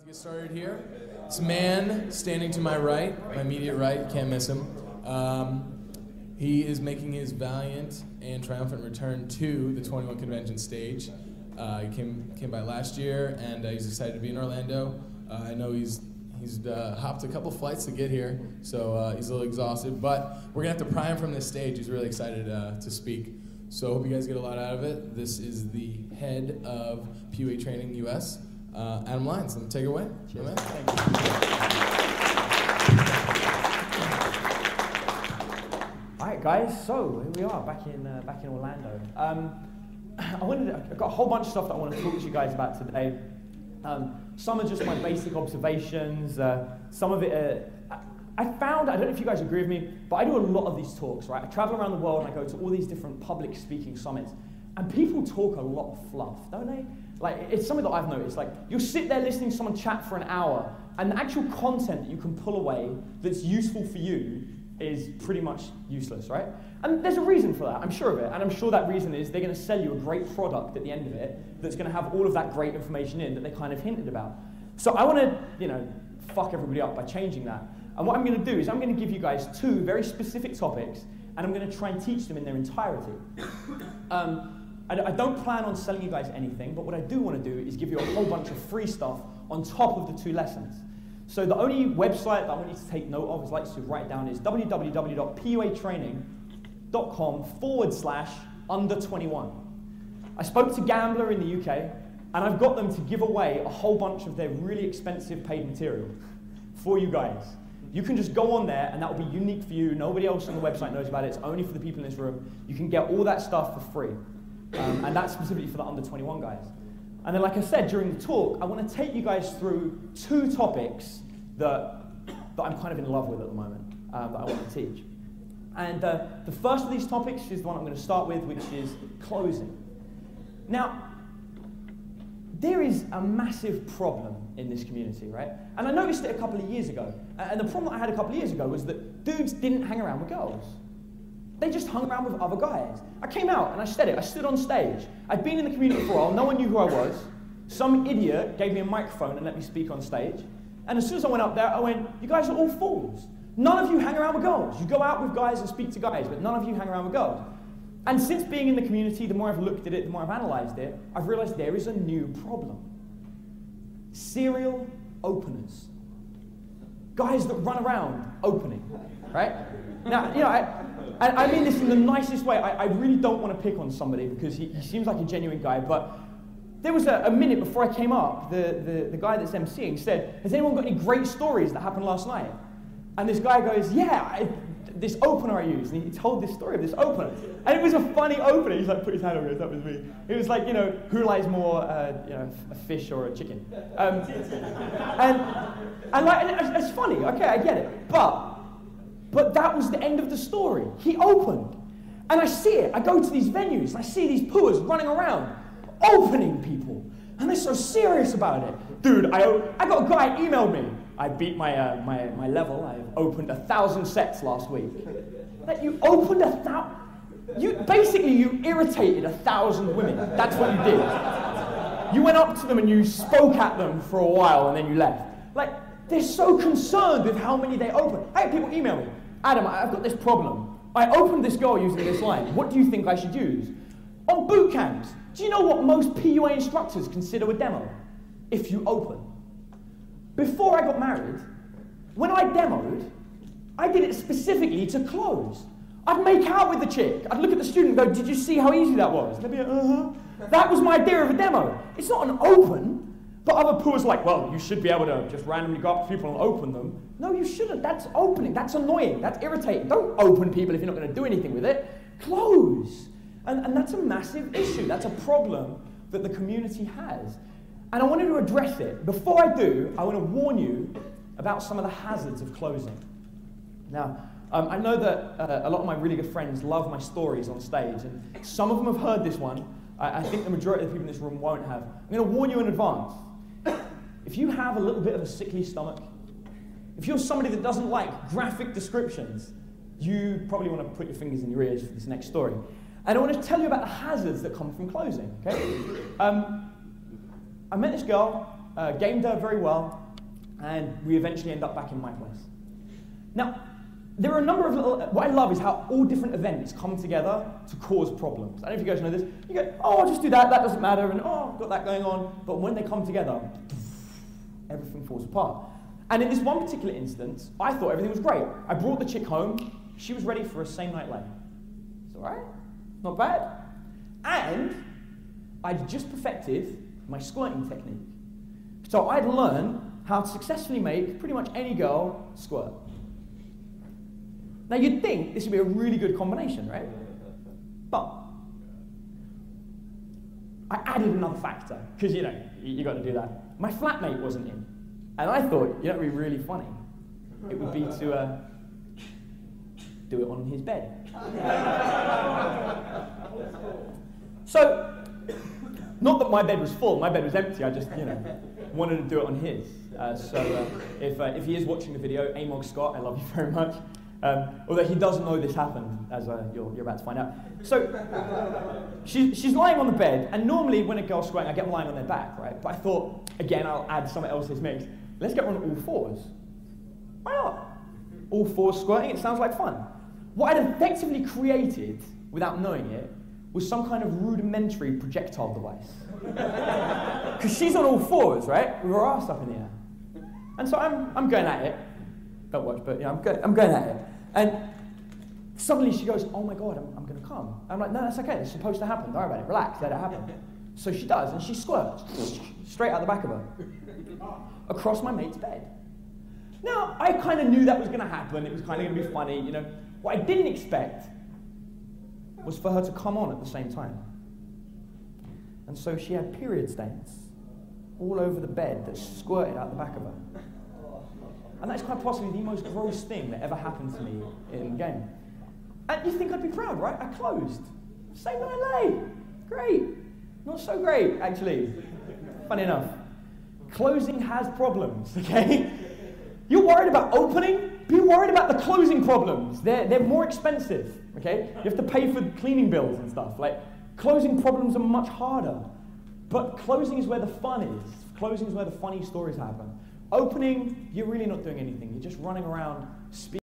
To get started here, this man standing to my right, my immediate right, you can't miss him. He is making his valiant and triumphant return to the 21 Convention stage. He came by last year, and he's excited to be in Orlando. I know he's hopped a couple flights to get here, so he's a little exhausted, but we're going to have to pry him from this stage. He's really excited to speak. So I hope you guys get a lot out of it. This is the head of PUA Training US, Adam Lyons. Let me take it away. Cheers. Thank you. All right, guys. So here we are, back in Orlando. I've got a whole bunch of stuff that I want to talk to you guys about today. Some are just my basic observations. Some of it, I found, I don't know if you guys agree with me, but I do a lot of these talks, right? I travel around the world and I go to all these different public speaking summits, and people talk a lot of fluff, don't they? Like, it's something that I've noticed. Like, you'll sit there listening to someone chat for an hour, and the actual content that you can pull away that's useful for you is pretty much useless, right? And there's a reason for that, I'm sure of it, and I'm sure that reason is they're going to sell you a great product at the end of it that's going to have all of that great information in that they kind of hinted about. So I want to, fuck everybody up by changing that. And what I'm going to do is I'm going to give you guys two very specific topics, and I'm going to try and teach them in their entirety. I don't plan on selling you guys anything, but what I do want to do is give you a whole bunch of free stuff on top of the two lessons. So the only website that I want you to take note of, as I like to write down, is www.puatraining.com/under21. I spoke to Gambler in the UK, and I've got them to give away a whole bunch of their really expensive paid material for you guys. You can just go on there, and that will be unique for you. Nobody else on the website knows about it. It's only for the people in this room. You can get all that stuff for free. And that's specifically for the under 21 guys. And then, like I said, during the talk, I want to take you guys through two topics that I'm kind of in love with at the moment, that I want to teach. And the first of these topics is the one I'm going to start with, which is closing. Now, there is a massive problem in this community, right? And I noticed it a couple of years ago. And the problem that I had a couple of years ago was that dudes didn't hang around with girls. They just hung around with other guys. I came out and I said it. I stood on stage. I'd been in the community for a while. No one knew who I was. Some idiot gave me a microphone and let me speak on stage. And as soon as I went up there, I went, you guys are all fools. None of you hang around with girls. You go out with guys and speak to guys, but none of you hang around with girls. And since being in the community, the more I've looked at it, the more I've analyzed it, I've realized there is a new problem. Serial openers. Guys that run around opening, right? Now, I mean this in the nicest way. I really don't want to pick on somebody because he seems like a genuine guy, but there was a minute before I came up, the guy that's emceeing said, has anyone got any great stories that happened last night? And this guy goes, yeah, this opener I used. And he told this story of this opener. And it was a funny opener. He's like, put his hand over it, that was me. It was like, who lies more, a fish or a chicken? And it's funny, okay, I get it. But that was the end of the story. He opened. And I see it. I go to these venues. And I see these pooers running around, opening people. And they're so serious about it. Dude, I got a guy emailed me. I beat my level. I opened 1,000 sets last week. Like, you opened 1,000... You irritated 1,000 women. That's what you did. You went up to them and you spoke at them for a while and then you left. Like, they're so concerned with how many they open. I had people email me. Adam, I've got this problem. I opened this girl using this line. What do you think I should use? On boot camps, do you know what most PUA instructors consider a demo? If you open. Before I got married, when I demoed, I did it specifically to close. I'd make out with the chick. I'd look at the student and go, did you see how easy that was? They'd be like, uh-huh. That was my idea of a demo. It's not an open. But other pools are like, well, you should be able to just randomly go up to people and open them. No, you shouldn't. That's opening. That's annoying. That's irritating. Don't open people if you're not going to do anything with it. Close. And that's a massive issue. That's a problem that the community has. And I wanted to address it. Before I do, I want to warn you about some of the hazards of closing. Now, I know that a lot of my really good friends love my stories on stage, and some of them have heard this one. I think the majority of the people in this room won't have. I'm going to warn you in advance. If you have a little bit of a sickly stomach, if you're somebody that doesn't like graphic descriptions, you probably want to put your fingers in your ears for this next story. And I want to tell you about the hazards that come from closing, okay? I met this girl, gamed her very well, and we eventually end up back in my place. Now, there are a number of little, what I love is how all different events come together to cause problems. I don't know if you guys know this. You go, oh, I'll just do that, that doesn't matter, and oh, I've got that going on. But when they come together, everything falls apart. And in this one particular instance, I thought everything was great. I brought the chick home. She was ready for a same night lay. It's all right, not bad. And I'd just perfected my squirting technique. So I'd learned how to successfully make pretty much any girl squirt. Now you'd think this would be a really good combination, right? But I added another factor, because you got to do that. My flatmate wasn't in. And I thought, that would be really funny. It would be to do it on his bed. So, not that my bed was full, my bed was empty, I just, wanted to do it on his. If he is watching the video, Amog Scott, I love you very much. Although he doesn't know this happened, as you're about to find out. So, she's lying on the bed, and normally when a girl's squirting, I get them lying on their back, right? But I thought, again, I'll add someone else's mix. Let's get on all fours. Why not? All fours squirting, it sounds like fun. What I'd effectively created, without knowing it, was some kind of rudimentary projectile device. Because she's on all fours, right? With her ass up in the air. And so I'm going at it. Don't watch, but I'm going at it. And suddenly she goes, oh my God, I'm going to come. I'm like, no, that's okay. It's supposed to happen. Don't worry about it. Relax, let it happen. So she does, and she squirts straight out the back of her, across my mate's bed. Now, I kind of knew that was going to happen. It was kind of going to be funny, What I didn't expect was for her to come on at the same time. And so she had period stains all over the bed that squirted out the back of her. And that's quite possibly the most gross thing that ever happened to me in the game. And you think I'd be proud, right? I closed. Same night lay. Great. Not so great, actually. Funny enough. Closing has problems, okay? You're worried about opening? Be worried about the closing problems. They're more expensive, okay? You have to pay for cleaning bills and stuff. Like, closing problems are much harder. But closing is where the fun is. Closing is where the funny stories happen. Opening, you're really not doing anything. You're just running around speaking.